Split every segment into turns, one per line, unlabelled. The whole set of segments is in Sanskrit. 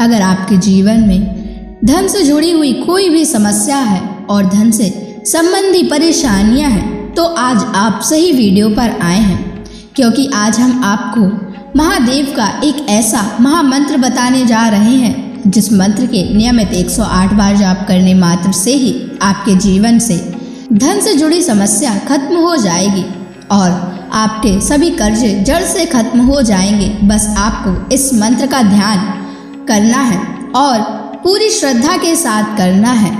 अगर आपके जीवन में धन से जुड़ी हुई कोई भी समस्या है और धन से संबंधी परेशानियां हैं तो आज आप सही वीडियो पर आए हैं, क्योंकि आज हम आपको महादेव का एक ऐसा महामंत्र बताने जा रहे हैं जिस मंत्र के नियमित 108 बार जाप करने मात्र से ही आपके जीवन से धन से जुड़ी समस्या खत्म हो जाएगी और आपके सभी कर्जे जड़ से खत्म हो जाएंगे। बस आपको इस मंत्र का ध्यान करना है और पूरी श्रद्धा के साथ करना है।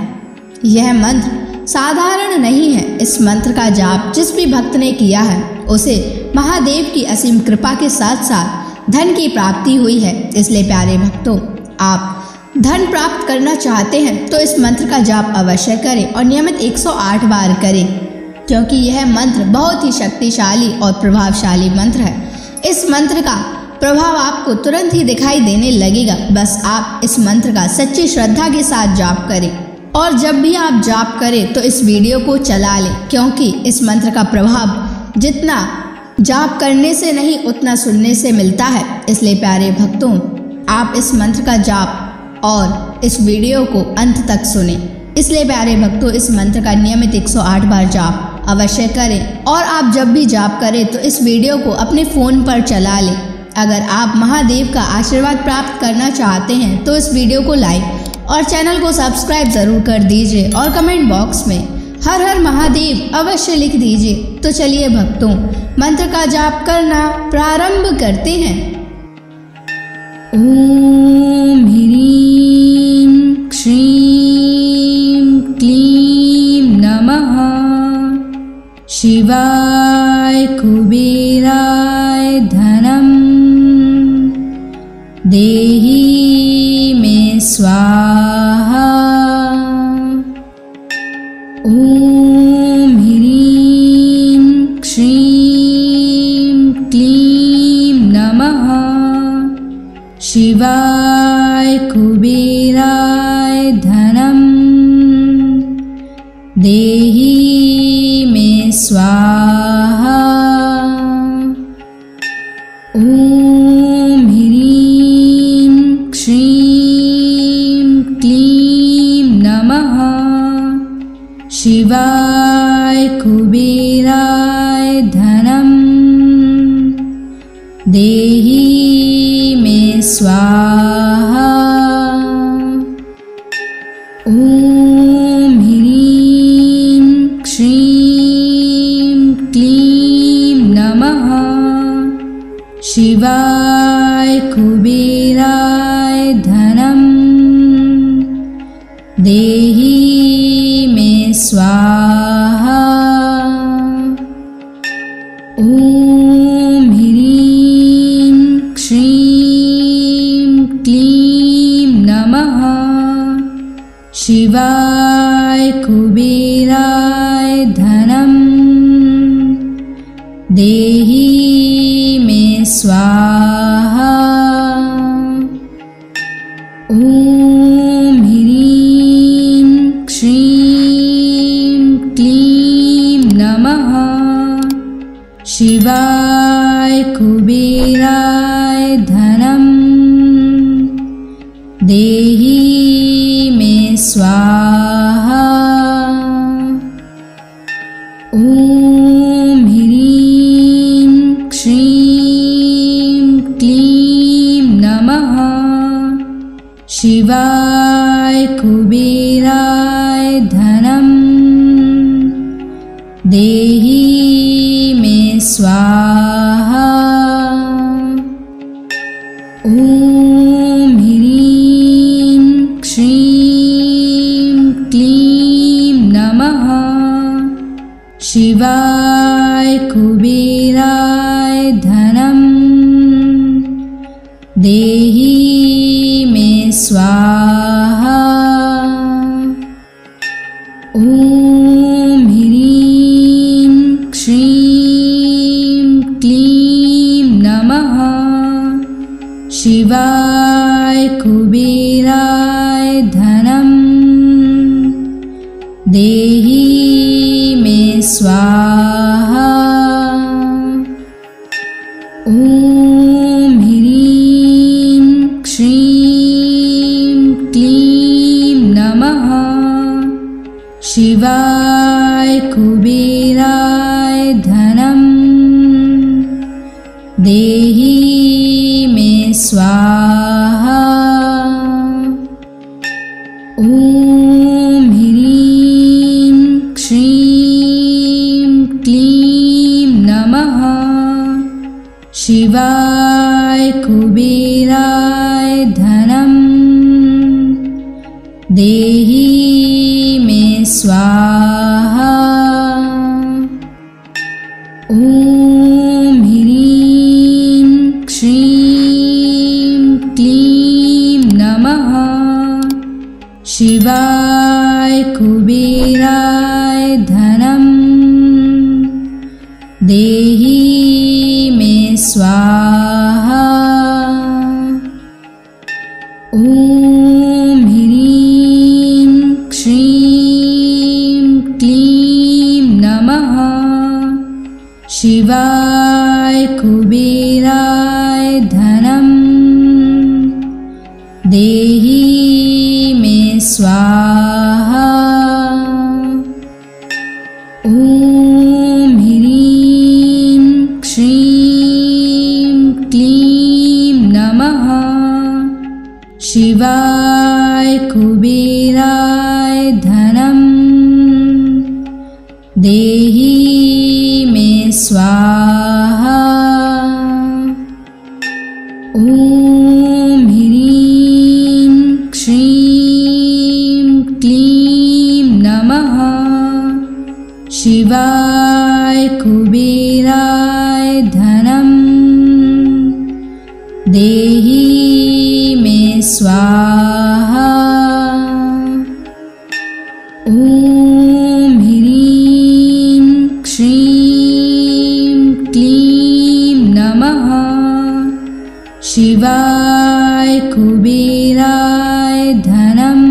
यह मंत्र साधारण नहीं है। इस मंत्र का जाप जिस भी भक्त ने किया है उसे महादेव की असीम कृपा के साथ साथ धन की प्राप्ति हुई है। इसलिए प्यारे भक्तों, आप धन प्राप्त करना चाहते हैं तो इस मंत्र का जाप अवश्य करें और नियमित 108 बार करें, क्योंकि यह मंत्र बहुत ही शक्तिशाली और प्रभावशाली मंत्र है। इस मंत्र का प्रभाव आपको तुरंत ही दिखाई देने लगेगा। बस आप इस मंत्र का सच्ची श्रद्धा के साथ जाप करें और जब भी आप जाप करें तो इस वीडियो को चला लें, क्योंकि इस मंत्र का प्रभाव जितना जाप करने से नहीं उतना सुनने से मिलता है। इसलिए प्यारे भक्तों, आप इस मंत्र का जाप और इस वीडियो को अंत तक सुने। इसलिए प्यारे भक्तों, इस मंत्र का नियमित 108 बार जाप अवश्य करें और आप जब भी जाप करें तो इस वीडियो को अपने फ़ोन पर चला लें। अगर आप महादेव का आशीर्वाद प्राप्त करना चाहते हैं तो इस वीडियो को लाइक और चैनल को सब्सक्राइब ज़रूर कर दीजिए और कमेंट बॉक्स में हर हर महादेव अवश्य लिख दीजिए। तो चलिए भक्तों, मंत्र का जाप करना प्रारंभ करते हैं। ओम ह्रीं श्रीं क्लीं नमः शिवाय कुबेराय धनम देहि मे स्वाहा। ओम ह्रीं श्रीं क्लीं नमः शिवाय कुबेराय धनम देहि मे स्वाहा। ओम ह्रीं श्रीं क्लीं नमः शिवाय कुबेराय धनम देहि मे स्वाहा। ओम ह्रीं श्रीं क्लीं नमः शिवाय कुबेराय धनम देहि मे स्वाहा। ओम ह्रीं श्रीं क्लीं नमः शिवाय कुबेराय धनम देहि मे स्वाहा। ओम ह्रीं श्रीं क्लीं नमः शिवाय कुबेराय धनम देहि मे स्वाहा। ओम ह्रीं श्रीं क्लीं नमः शिवाय कुबेराय धनम देहि मे स्वाहा। ओम ह्रीं श्रीं क्लीं नमः शिवाय कुबेराय धनम देहि मे स्वाहा। ओम ह्रीं श्रीं क्लीं नमः शिवाय कुबेराय धनम देहि मे स्वाहा। ओम ह्रीं श्रीं देहि मे स्वाहा। ॐ ह्रीं श्रीं क्लीं नमः शिवाय कुबेराय धनं देहि मे स्वाहा। ॐ ह्रीं श्रीं क्लीं नमः शिवाय कुबेराय धनं देहि मे स्वाहा। ॐ ह्रीं श्रीं क्लीं नमः शिवाय कुबेराय धनं देहि मे स्वाहा। ॐ ह्रीं श्रीं क्लीं नमः शिवाय कुबेराय धनं देहि मे स्वाहा। ॐ ह्रीं श्रीं क्लीं नमः शिवाय कुबेराय धनं देहि मे स्वाहा। ॐ ह्रीं श्रीं क्लीं नमः शिवाय कुबेराय धनं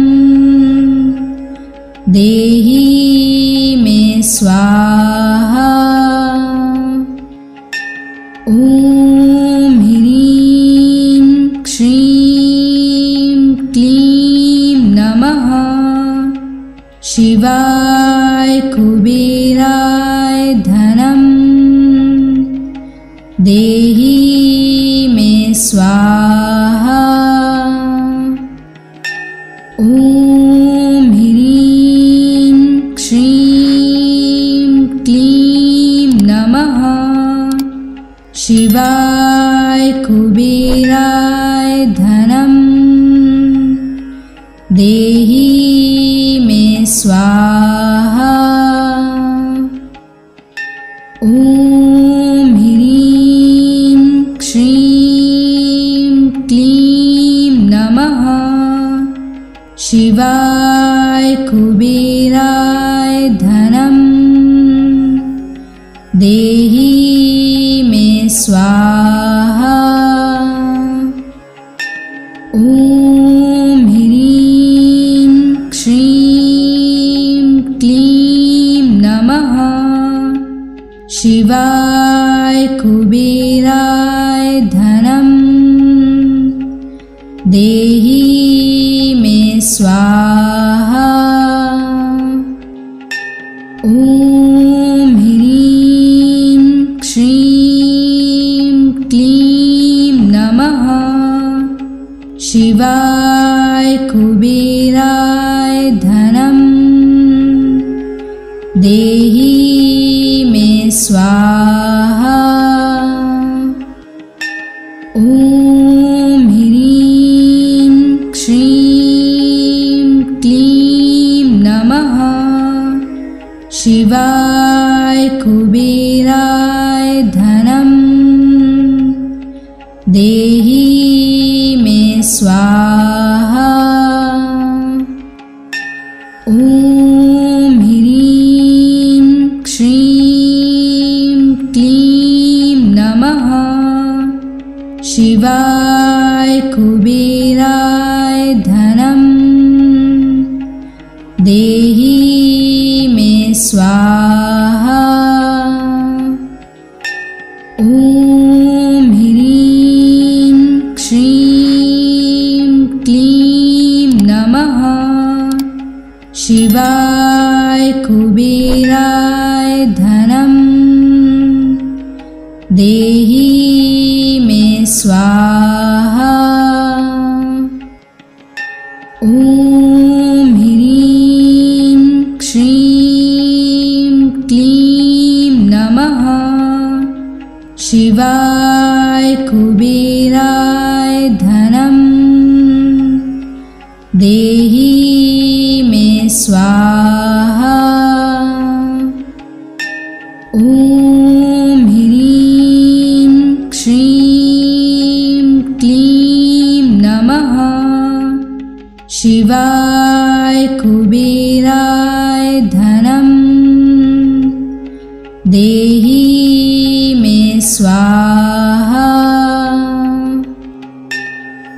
देहि मे स्वाहा। ॐ ह्रीं श्रीं क्लीं नमः शिवाय कुबेराय धनं देहि मे स्वाहा। ॐ ह्रीं श्रीं क्लीं नमः शिवाय कुबेराय धनं देहि मे स्वाहा। ॐ ह्रीं श्रीं क्लीं नमः शिवाय कुबेराय धनं देहि मे स्वाहा। ॐ ह्रीं श्रीं क्लीं नमः शिवाय कुबेराय धनं देहि मे स्वाहा। ॐ ह्रीं श्रीं क्लीं नमः शिवाय कुबेराय धनं देहि मे स्वाहा। ॐ ह्रीं श्रीं क्लीं नमः शिवाय कुबेराय धनं देहि मे स्वाहा। ॐ ह्रीं श्रीं क्लीं नमः शिवाय कुबेराय धनं देहि मे स्वाहा। ॐ ह्रीं श्रीं क्लीं नमः शिवाय कुबेराय धनं देहि मे स्वाहा। ॐ ह्रीं श्रीं क्लीं नमः शिवाय कुबेराय धनं देहि मे स्वाहा। ॐ ह्रीं श्रीं क्लीं नमः शिवाय कुबेराय धनं देहि मे स्वाहा।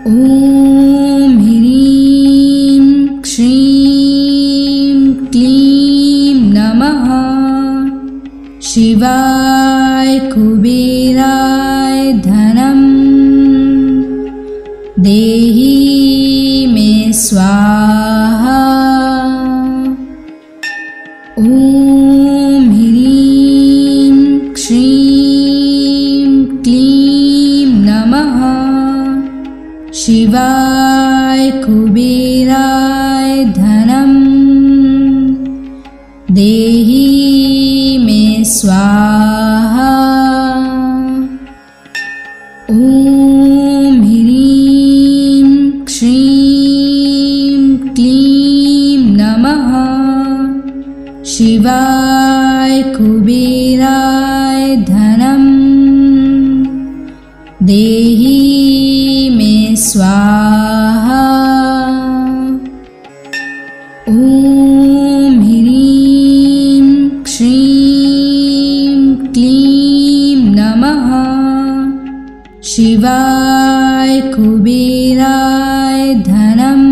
ॐ ह्रीं श्रीं क्लीं नमः शिवाय कुबेराय धनं देहि मे स्वाहा। ॐ ह्रीं श्रीं क्लीं नमः शिवाय कुबेराय धनं देहि मे स्वाहा। ॐ ह्रीं श्रीं क्लीं नमः शिवाय कुबेराय धनं देहि मे स्वाहा। ॐ ह्रीं श्रीं क्लीं नमः शिवाय कुबेराय धनं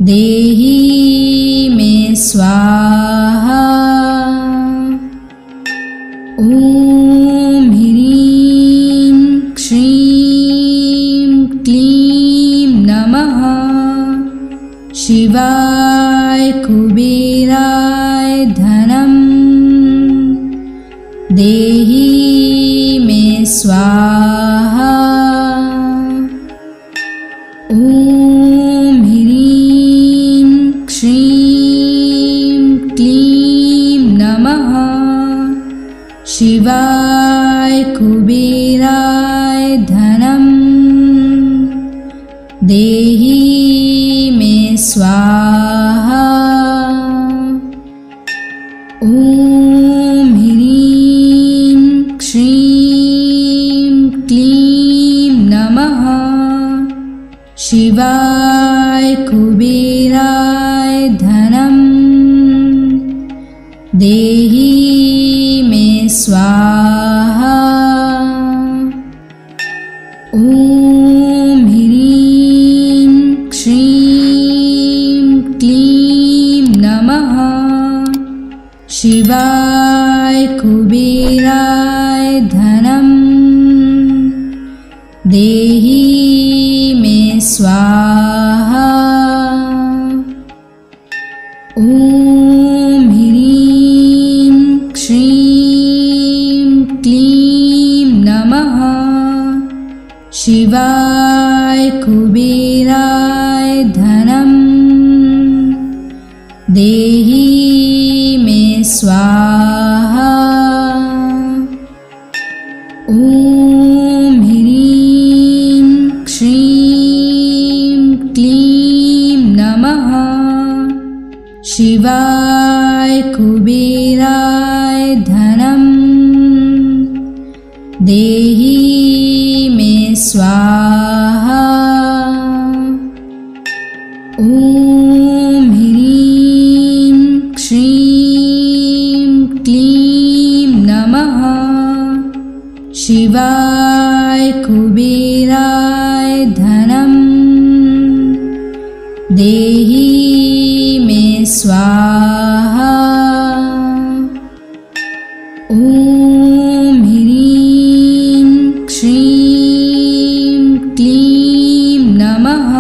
देहि मे स्वाहा। ॐ ह्रीं श्रीं क्लीं नमः शिवाय कुबेराय धनं देहि मे स्वाहा। ॐ ह्रीं श्रीं क्लीं नमः शिवाय कुबेराय धनं देहि मे स्वाहा। ॐ ह्रीं श्रीं क्लीं नमः शिवाय कुबेराय धनं देहि मे स्वाहा। ॐ ह्रीं श्रीं क्लीं नमः शिवाय कुबेराय धनं देहि मे स्वाहा। ॐ ह्रीं श्रीं क्लीं नमः शिवाय कुबेराय धनं देहि मे स्वाहा। ॐ ह्रीं श्रीं क्लीं नमः शिवाय कुबेराय धनं देहि मे स्वाहा। ॐ ह्रीं श्रीं क्लीं नमः शिवाय कुबेराय धनं देहि मे स्वाहा। ॐ ह्रीं श्रीं क्लीं नमः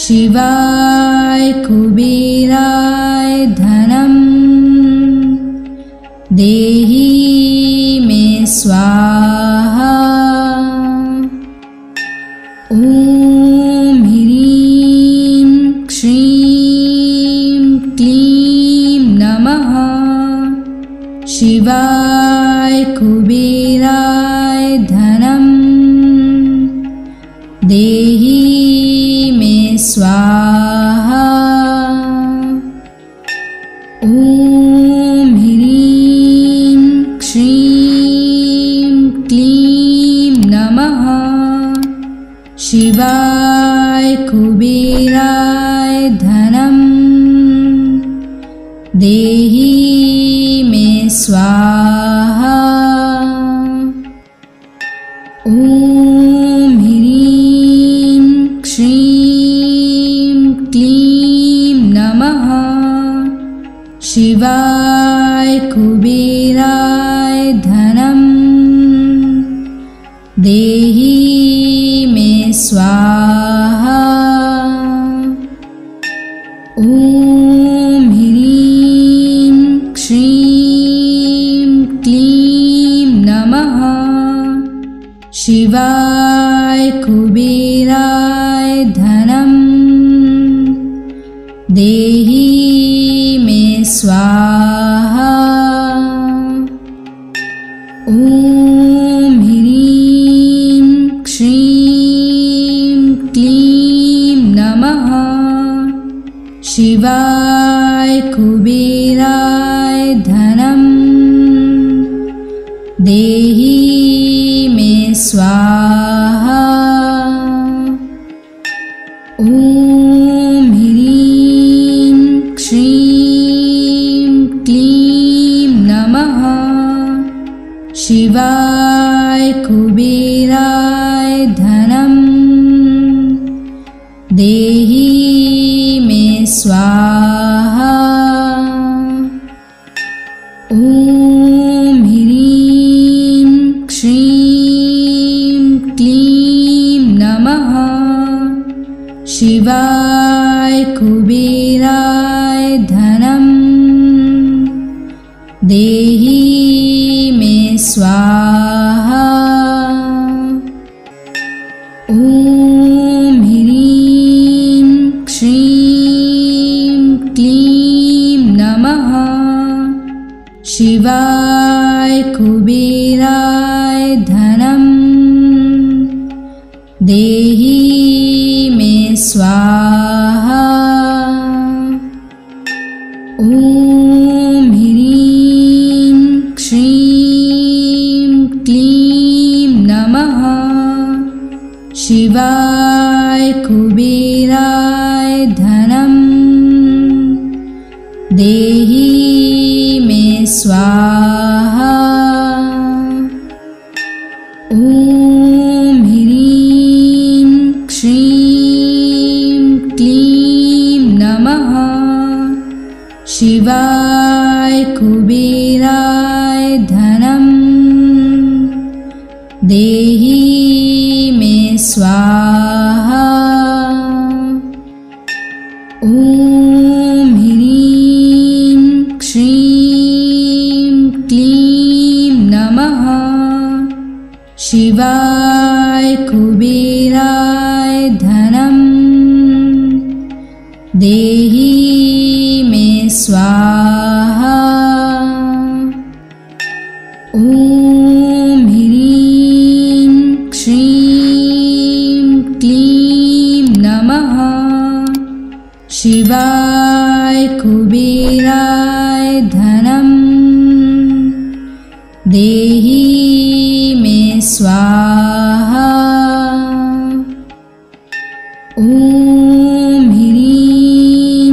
शिवाय कुबेराय धनं देहि मे स्वाहा। ॐ ह्रीं श्रीं क्लीं नमः शिवाय कुबेराय धनं देहि मे स्वाहा। ॐ ह्रीं श्रीं क्लीं नमः शिवाय कुबेराय धनं देहि मे स्वाहा। ॐ ह्रीं श्रीं क्लीं नमः शिवाय कुबेराय धनं देहि मे स्वाहा। ॐ ह्रीं श्रीं क्लीं नमः शिवाय कुबेराय धनं देहि मे स्वाहा। ॐ ह्रीं श्रीं क्लीं नमः शिवाय कुबेराय धनं देहि मे स्वाहा। ॐ ह्रीं श्रीं क्लीं नमः शिवाय कुबेराय धनं देहि मे स्वाहा। ॐ ह्रीं श्रीं क्लीं नमः शिवाय कुबेराय धनं देहि मे स्वाहा। ॐ ह्रीं श्रीं क्लीं नमः शिवाय कुबेराय धनं देहि मे स्वाहा। ॐ ह्रीं श्रीं क्लीं नमः शिवाय कुबेराय धनं देहि मे स्वाहा। ॐ ह्रीं श्रीं क्लीं नमः शिवाय कुबेराय धनं देहि मे स्वाहा। ॐ ह्रीं श्रीं क्लीं नमः शिवाय कुबेराय धनं देहि मे स्वाहा। ॐ ह्रीं श्रीं क्लीं नमः शिवाय कुबेराय धनं देहि मे स्वाहा। ॐ ह्रीं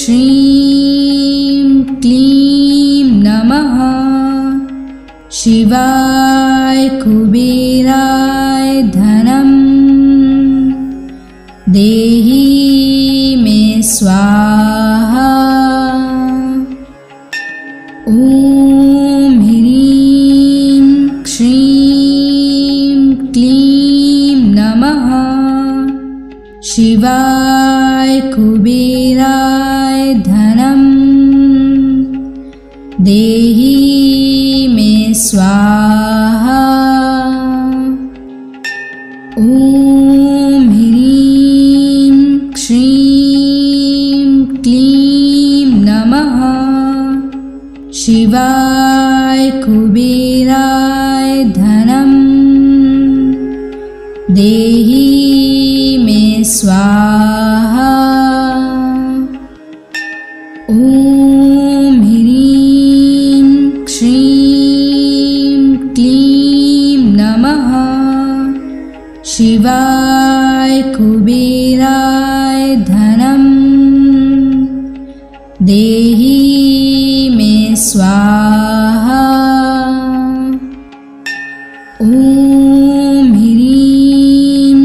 श्रीं क्लीं नमः शिवाय कुबेराय धनं देहि मे स्वाहा। ॐ ह्रीं श्रीं क्लीं नमः शिवाय कुबेराय धनं देहि मे स्वाहा। ॐ ह्रीं श्रीं क्लीं नमः शिवाय कुबेराय धनं देहि मे स्वाहा। ॐ ह्रीं श्रीं क्लीं नमः शिवाय कुबेराय धनं देहि मे स्वाहा। ॐ ह्रीं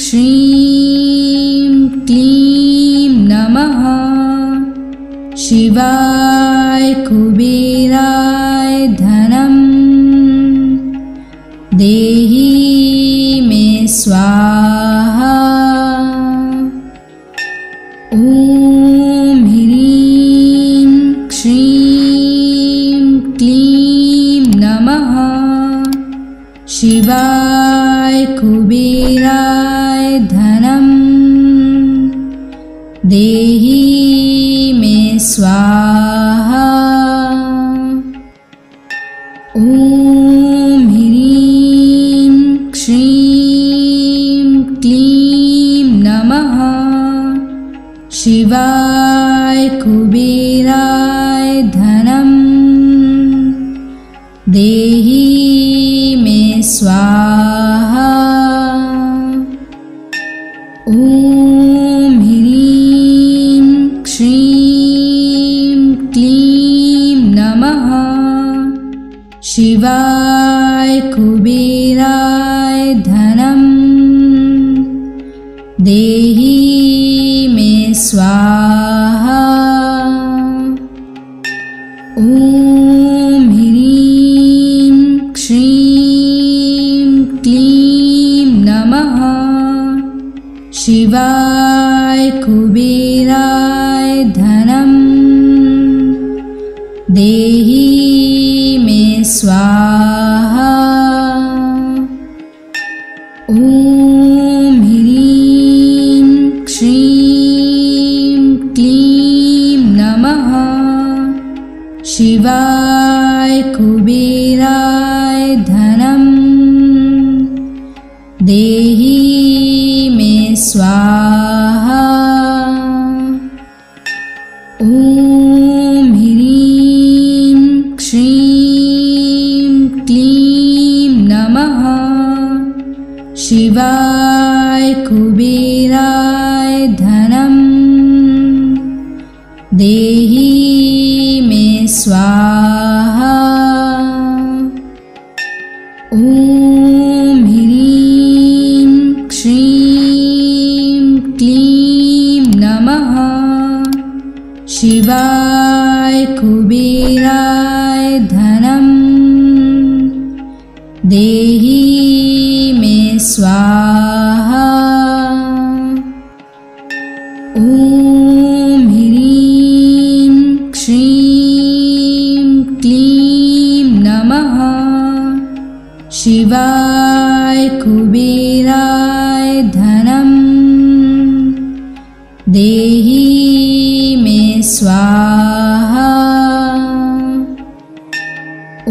श्रीं क्लीं नमः शिवाय कुबेराय धनं देहि मे स्वाहा। ॐ ह्रीं श्रीं क्लीं नमः शिवाय कुबेराय धनं देहि मे स्वाहा। ॐ ह्रीं श्रीं क्लीं नमः शिवाय कुबेराय धनं देहि मे स्वाहा। ॐ ह्रीं श्रीं क्लीं नमः शिवाय कुबेराय धनं देहि मे स्वाहा। ॐ ह्रीं श्रीं क्लीं नमः शिवाय कुबेराय धनं देहि मे स्वाहा। ॐ ह्रीं श्रीं क्लीं नमः शिवाय कुबेराय धनं देहि मे स्वाहा। ॐ ह्रीं श्रीं क्लीं नमः शिवाय कुबेराय धनं देहि मे स्वाहा। ॐ ह्रीं श्रीं क्लीं नमः शिवाय कुबेराय धनं देहि मे स्वाहा। ॐ ह्रीं श्रीं क्लीं नमः शिवाय कुबेराय धनं देहि मे स्वाहा। ॐ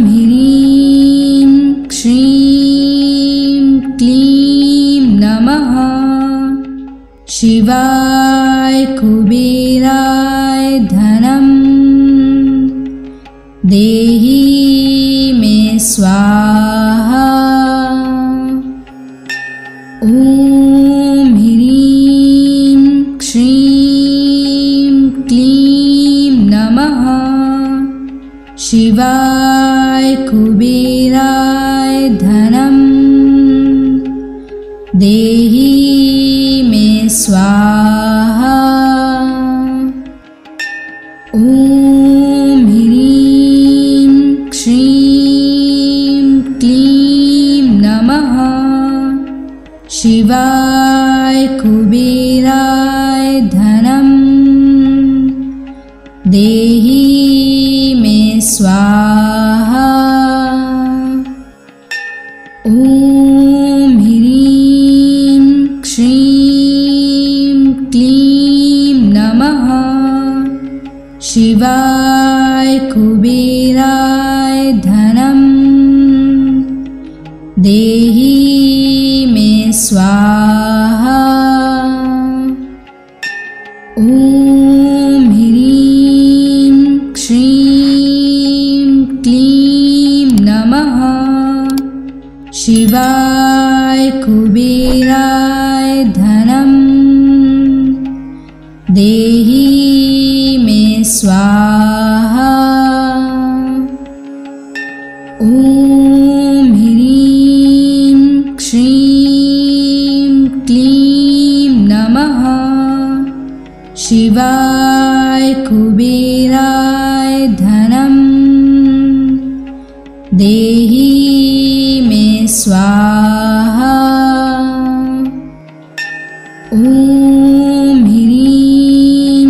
ह्रीं श्रीं क्लीं नमः शिवाय कुबेराय धनं देहि मे स्वाहा। ॐ ह्रीं श्रीं क्लीं नमः शिवाय कुबेराय धनं देहि मे स्वाहा। ॐ ह्रीं श्रीं क्लीं नमः शिवाय कुबेराय धनं देहि देहि मे स्वाहा। ॐ ह्रीं श्रीं क्लीं नमः शिवाय कुबेराय धनं देहि मे स्वाहा। ॐ ह्रीं श्रीं क्लीं नमः शिवाय कुबेराय धनं देहि मे स्वाहा। ॐ ह्रीं श्रीं क्लीं नमः शिवाय कुबेराय धनं देहि मे स्वाहा। ॐ ह्रीं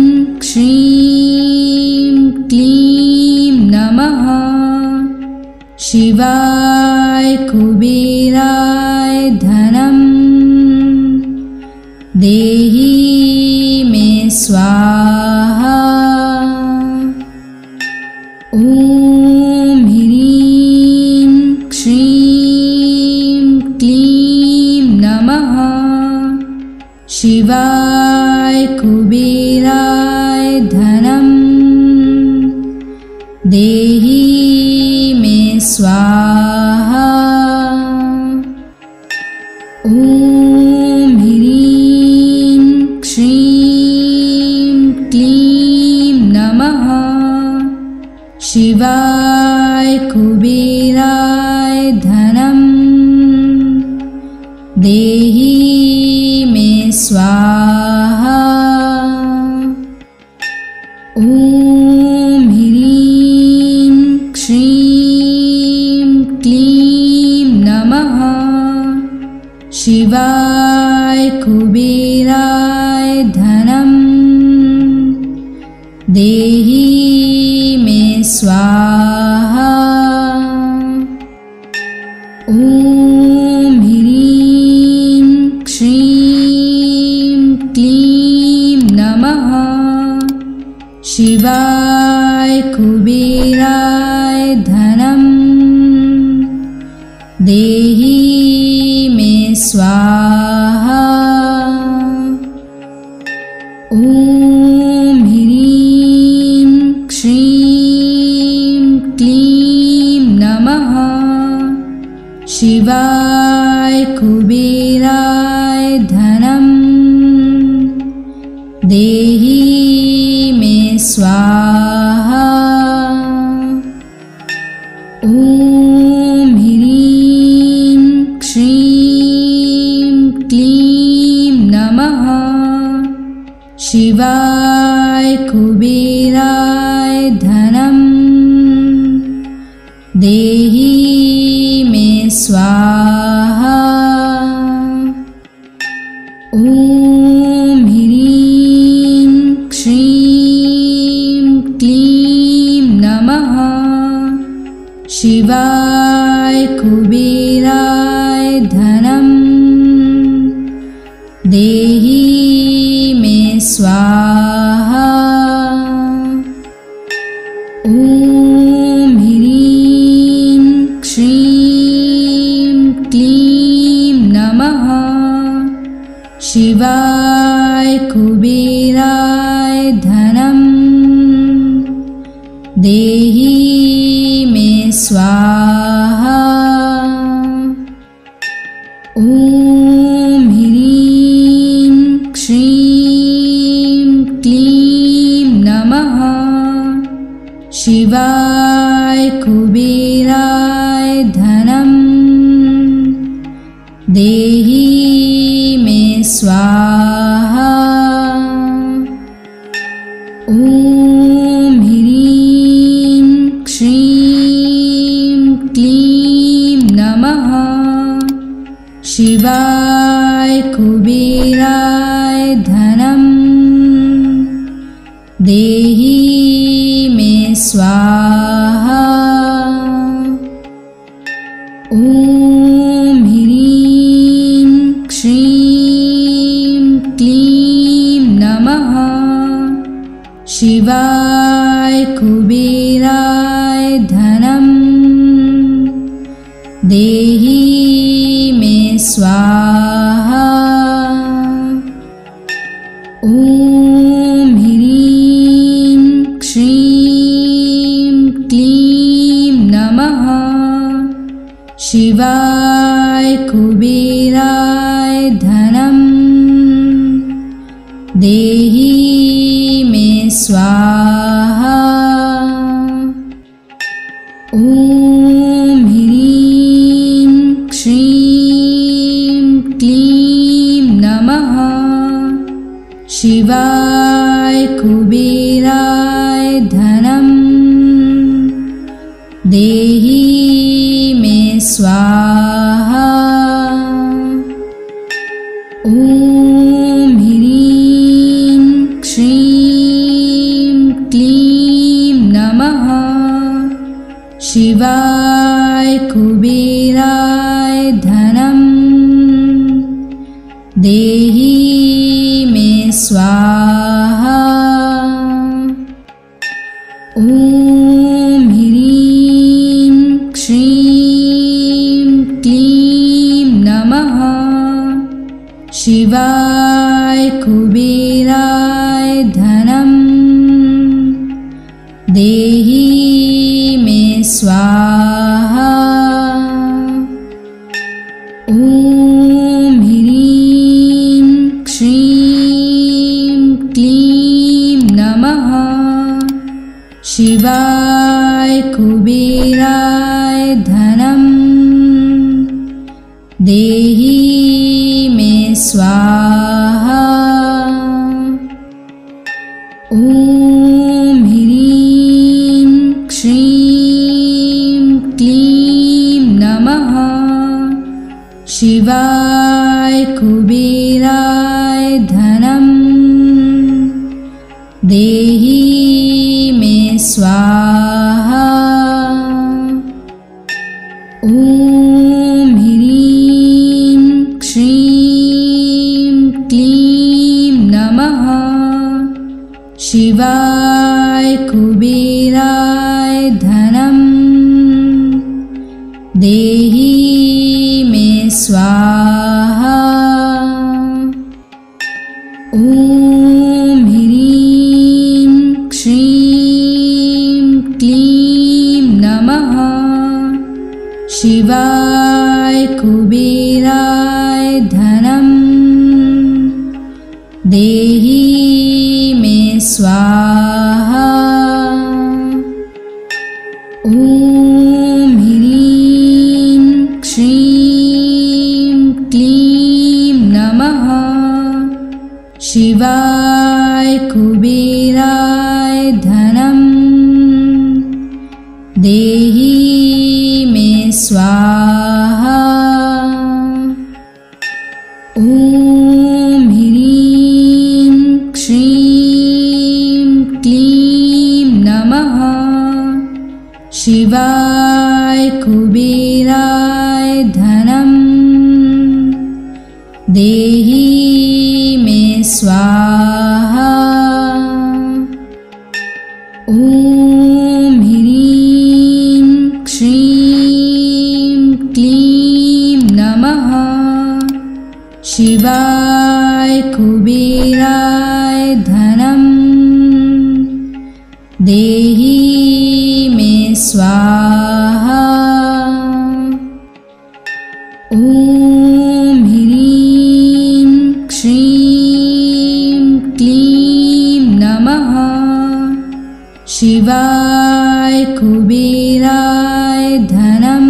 श्रीं क्लीं नमः शिवाय कुबेराय धनं देहि मे स्वाहा। ॐ ह्रीं श्रीं क्लीं नमः शिवाय कुबेराय धनं देहि मे स्वाहा। ॐ ह्रीं श्रीं क्लीं नमः शिवाय कुबेराय धनं देहि मे स्वाहा। ॐ ह्रीं श्रीं क्लीं नमः शिवाय कुबेराय धनं देहि मे स्वाहा। ॐ ह्रीं श्रीं क्लीं नमः शिवाय कुबेराय धनं देहि मे स्वाहा। ॐ ह्रीं श्रीं क्लीं नमः शिवाय कुबेराय धनं देहि मे स्वाहा। ॐ ह्रीं श्रीं क्लीं नमः शिवाय कुबेराय धनं देहि मे स्वाहा। ॐ ह्रीं श्रीं क्लीं नमः शिवाय कुबेराय धनं देहि मे स्वाहा। ॐ ह्रीं श्रीं क्लीं नमः शिवाय कुबेराय धनं देहि मे स्वाहा। ॐ ह्रीं श्रीं क्लीं नमः शिवाय कुबेराय धनं देहि मे स्वाहा। ॐ ह्रीं श्रीं क्लीं नमः शिवाय कुबेराय धनं देहि मे स्वाहा। ॐ ह्रीं श्रीं क्लीं नमः। शिवाय कुबेराय धनं देहि मे स्वाहा। ॐ ह्रीं श्रीं क्लीं नमः। शिवाय कुबेराय धनं देहि मे स्वाहा। ॐ ह्रीं श्रीं क्लीं नमः। शिवाय कुबेराय धनं देहि मे स्वाहा। ॐ ह्रीं श्रीं क्लीं नमः। शिवाय कुबेराय धनं देहि मे स्वाहा। ॐ ह्रीं श्रीं क्लीं नमः। शिवाय कुबेराय धनं देहि मे स्वाहा। ॐ ह्रीं श्रीं क्लीं नमः। शिवाय कुबेराय धनं देहि मे स्वाहा। ॐ ह्रीं श्रीं क्लीं नमः। शिवाय कुबेराय धनं देहि मे स्वाहा। ॐ ह्रीं श्रीं क्लीं नमः। शिवाय कुबेराय धनं देहि मे स्वाहा। ॐ ह्रीं श्रीं क्लीं नमः। शिवाय कुबेराय धनं देहि मे स्वाहा। ॐ ह्रीं श्रीं क्लीं नमः। शिवाय कुबेराय धनं देहि मे स्वाहा। ॐ ह्रीं श्रीं क्लीं नमः। शिवाय कुबेराय धनं देहि मे स्वाहा। ॐ ह्रीं श्रीं क्लीं नमः। शिवाय कुबेराय धनं देहि मे स्वाहा। ॐ ह्रीं श्रीं क्लीं नमः। शिवाय कुबेराय धनं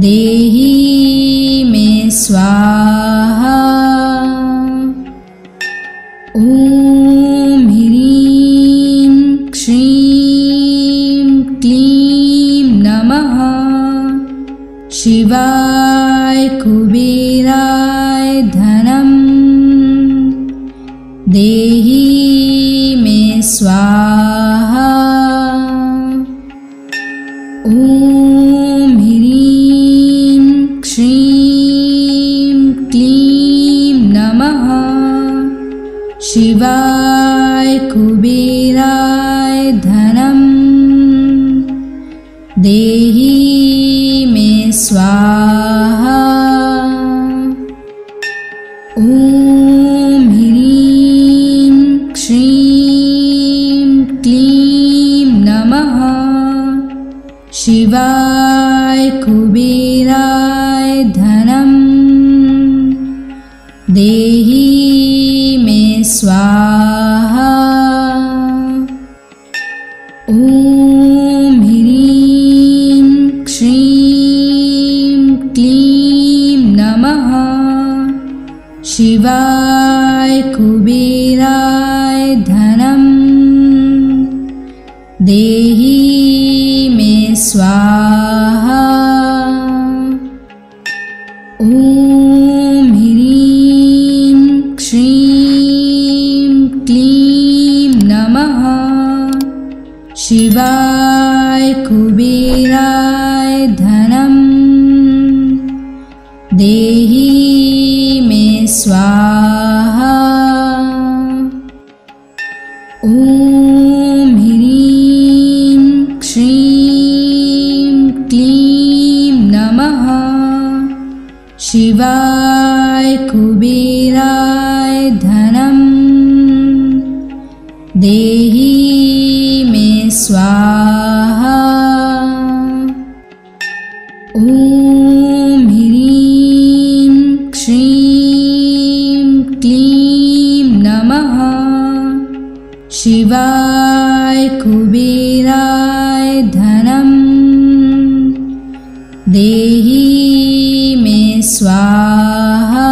देहि मे स्वाहा। ॐ ह्रीं श्रीं क्लीं नमः। शिवाय कुबेराय धनं देहि मे स्वाहा। देहि मे स्वाहा। ॐ ह्रीं श्रीं क्लीं नमः शिवाय कुबेराय धनं देहि मे स्वाहा। ॐ ह्रीं श्रीं क्लीं नमः शिवाय कुबेराय धनं देहि मे स्वाहा। ॐ ह्रीं श्रीं क्लीं नमः शिवाय कुबेराय धनं देहि मे स्वाहा। ॐ ह्रीं श्रीं क्लीं नमः शिवाय कुबेराय धनं देहि मे स्वाहा। ॐ ह्रीं श्रीं क्लीं नमः शिवाय कुबेराय धनं देहि मे स्वाहा।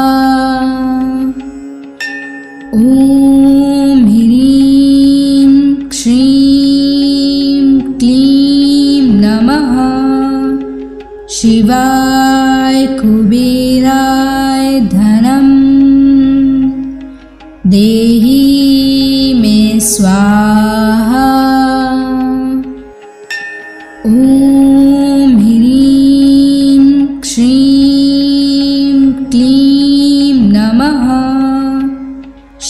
ॐ ह्रीं श्रीं क्लीं नमः शिवाय कुबेराय धनं देहि मे स्वाहा। ॐ ह्रीं श्रीं क्लीं नमः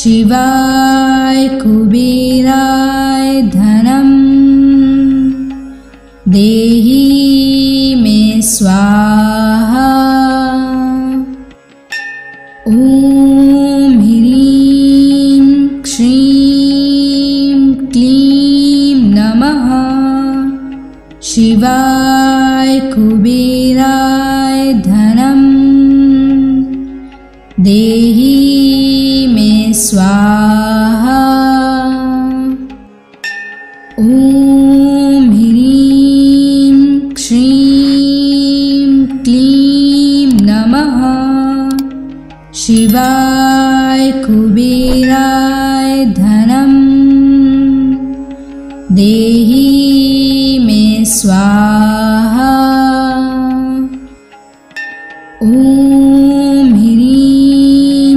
शिवाय कुबेराय धनं देहि मे स्वाहा। ॐ ह्रीं श्रीं क्लीं नमः शिवाय कुबेराय धनं देहि मे स्वाहा। ॐ ह्रीं श्रीं क्लीं नमः शिवाय कुबेराय धनं देहि मे स्वाहा। ॐ ह्रीं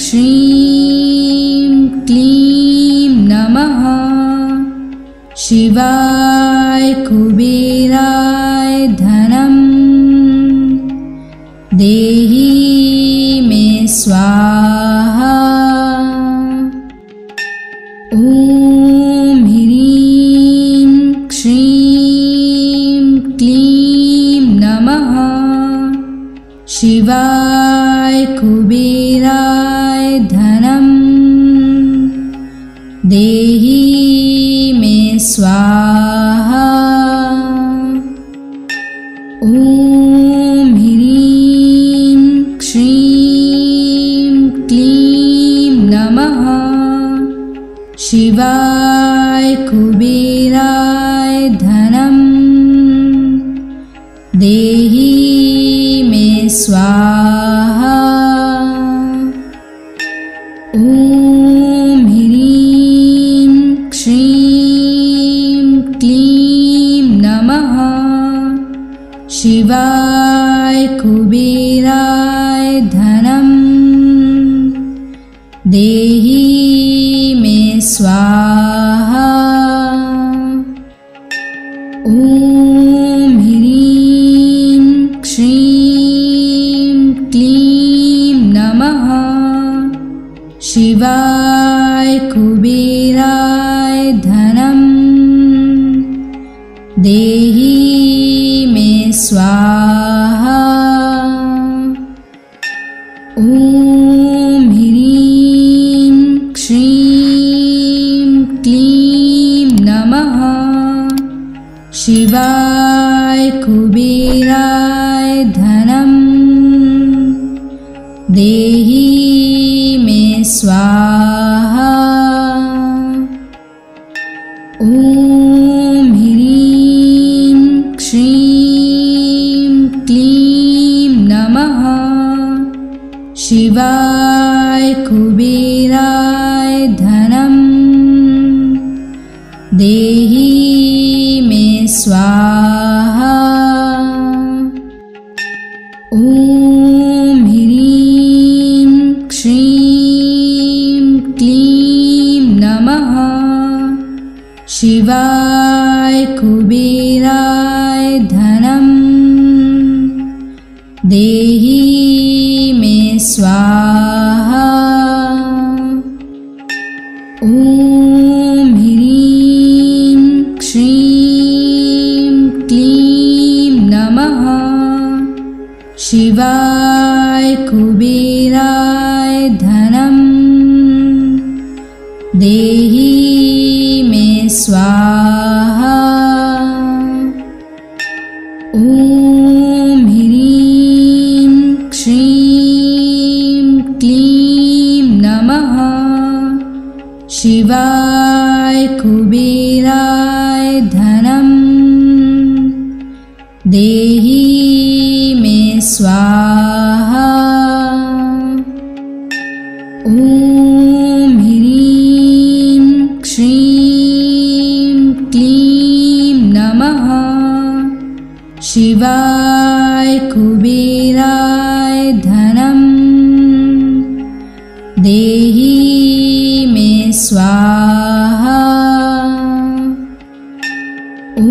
श्रीं क्लीं नमः शिवाय कुबेराय धनं देहि मे स्वाहा। ॐ ह्रीं श्रीं क्लीं नमः शिवाय कुबेराय धनं देहि मे स्वाहा। ॐ ह्रीं श्रीं क्लीं नमः शिवाय कुबेराय धनं देहि मे स्वाहा। ॐ ह्रीं श्रीं क्लीं नमः शिवाय कुबेराय धनं देहि मे स्वाहा। ॐ ह्रीं श्रीं क्लीं नमः शिवाय कुबेराय धनं देहि स्वाहा। ॐ ह्रीं श्रीं क्लीं नमः। शिवाय कुबेराय धनं देहि मे स्वाहा। ॐ ह्रीं श्रीं क्लीं नमः। शिवाय कुबेराय धनं देहि मे स्वाहा। ॐ ह्रीं श्रीं क्लीं नमः। शिवाय कुबेराय धनं देहि मे स्वाहा। ॐ ह्रीं श्रीं क्लीं नमः। शिवाय कुबेराय धनं देहि मे स्वाहा। ॐ ह्रीं श्रीं क्लीं नमः। शिवाय कुबेराय धनं देहि मे स्वाहा। ॐ ह्रीं श्रीं क्लीं नमः। शिवाय कुबेराय धनं देहि मे स्वाहा। ॐ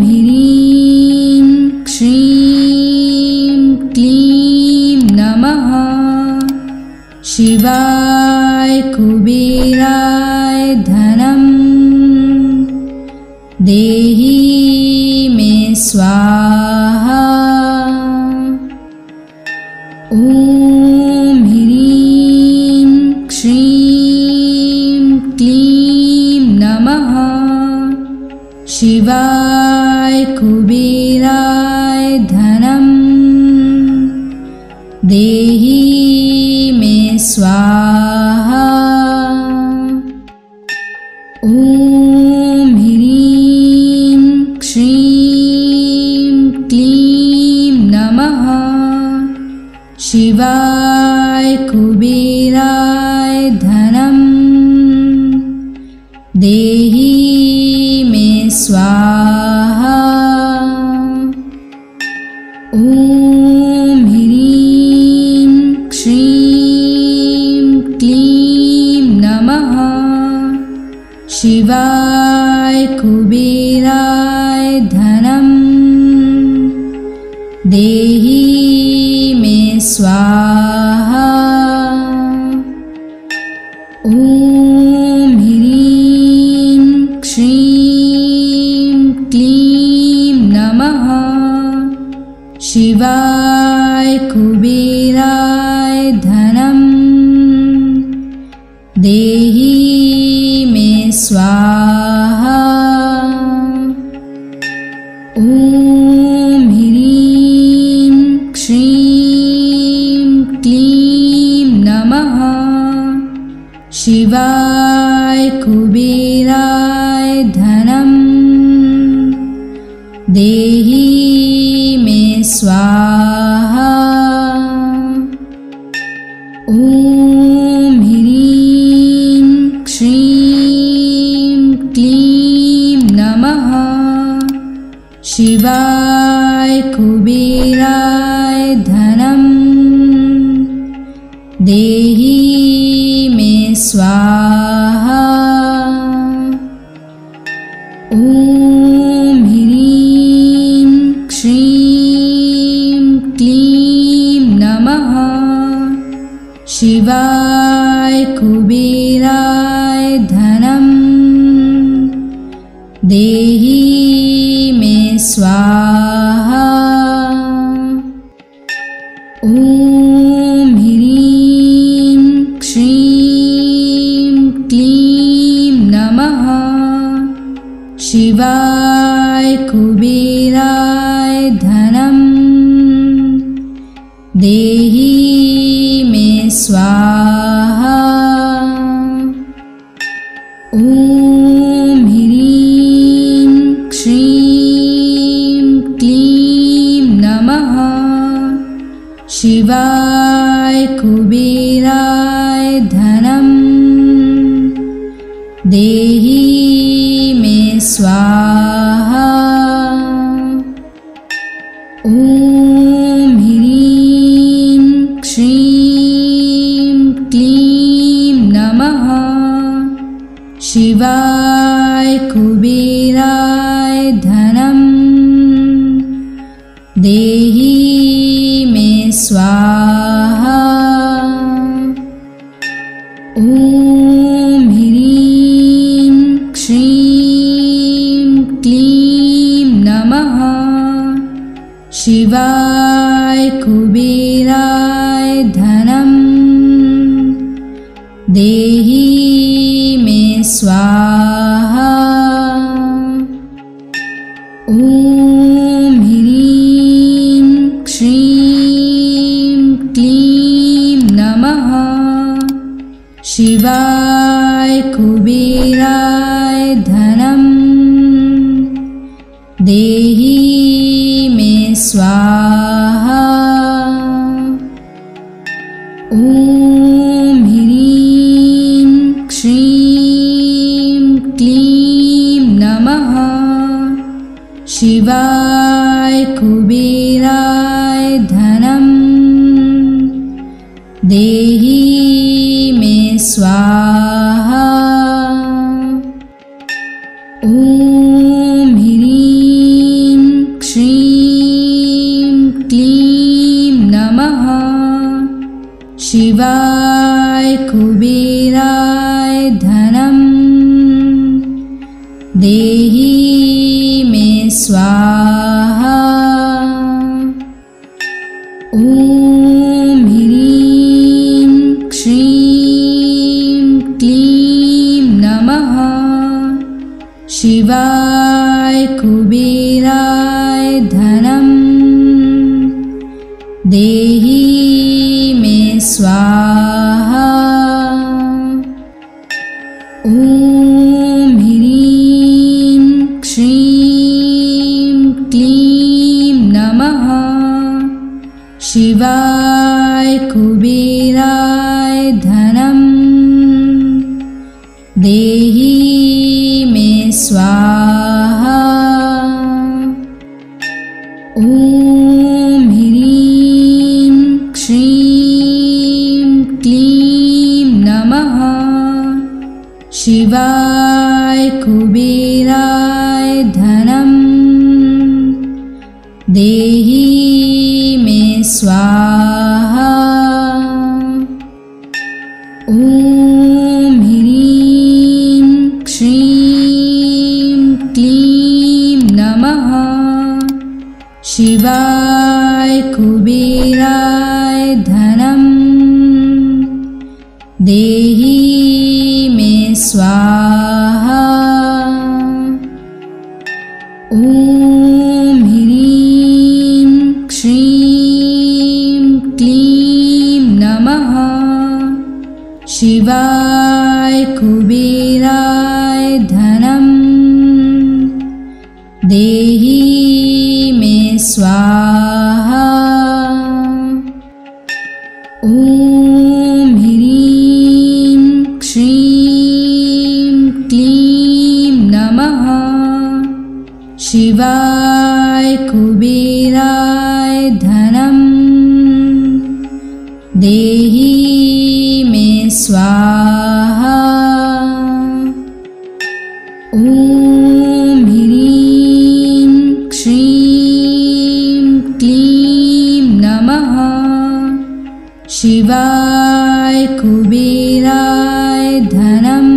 ह्रीं श्रीं क्लीं नमः। शिवाय कुबेराय धनं देहि मे स्वाहा। ॐ ह्रीं श्रीं क्लीं नमः। शिवाय कुबेराय धनं देहि मे स्वाहा। ॐ ह्रीं श्रीं क्लीं नमः। शिवाय कुबेराय धनं देहि मे स्वाहा। ॐ ह्रीं श्रीं क्लीं नमः। शिवाय कुबेराय धनं देहि मे स्वाहा। ॐ ह्रीं श्रीं क्लीं नमः। शिवाय कुबेराय धनं देहि मे स्वाहा। ॐ ह्रीं श्रीं क्लीं नमः। शिवाय कुबेराय धनं देहि मे स्वाहा। ॐ ह्रीं श्रीं क्लीं नमः। शिवाय कुबेराय धनं देहि मे स्वाहा। ॐ ह्रीं श्रीं क्लीं नमः। शिवाय कुबेराय धनं देहि मे स्वाहा। ॐ ह्रीं श्रीं क्लीं नमः शिवाय कुबेराय धनं देहि मे स्वाहा। ॐ ह्रीं श्रीं क्लीं नमः शिवाय कुबेराय धनं देहि मे स्वाहा। ॐ ह्रीं श्रीं क्लीं नमः शिवाय कुबेराय धनं देहि मे स्वाहा। ॐ ह्रीं श्रीं क्लीं नमः शिवाय कुबेराय धनं देहि मे स्वाहा। ॐ ह्रीं श्रीं क्लीं नमः शिवाय कुबेराय धनं देहि मे स्वाहा। ॐ ह्रीं श्रीं क्लीं नमः शिवाय कुबेराय धनं देहि मे स्वाहा। ॐ ह्रीं श्रीं क्लीं नमः शिवाय कुबेराय धनं देहि मे स्वाहा। ॐ ह्रीं श्रीं क्लीं नमः शिवाय कुबेराय धनं देहि मे स्वाहा। ॐ ह्रीं श्रीं क्लीं नमः शिवाय कुबेराय धनं देहि मे स्वाहा। ॐ ह्रीं श्रीं क्लीं नमः शिवाय कुबेराय धनं देहि मे स्वाहा। ॐ ह्रीं श्रीं क्लीं नमः शिवाय कुबेराय धनं देहि मे स्वाहा। ॐ ह्रीं श्रीं क्लीं नमः शिवाय कुबेराय धनं देहि मे स्वाहा। ॐ ह्रीं श्रीं क्लीं नमः शिवाय कुबेराय धनं देहि मे स्वाहा। ॐ ह्रीं श्रीं क्लीं नमः शिवाय कुबेराय धनं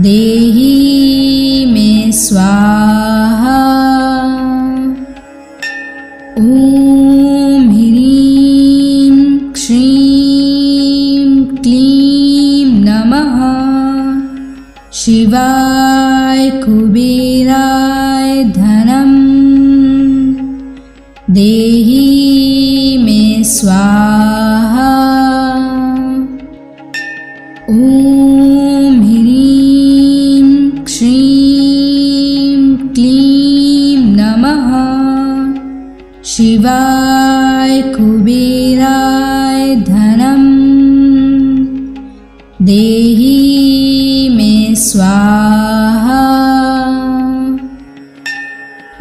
देहि स्वाहा। ॐ ह्रीं श्रीं क्लीं नमः। शिवाय कुबेराय धनं देहि मे स्वाहा। ॐ ह्रीं श्रीं क्लीं नमः। शिवाय कुबेराय धनं देहि मे स्वाहा।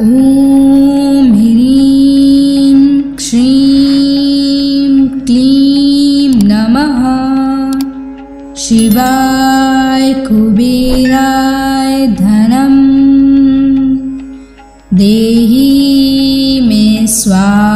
ॐ ह्रीं श्रीं क्लीं नमः। शिवाय कुबेराय धनं देहि मे स्वाहा।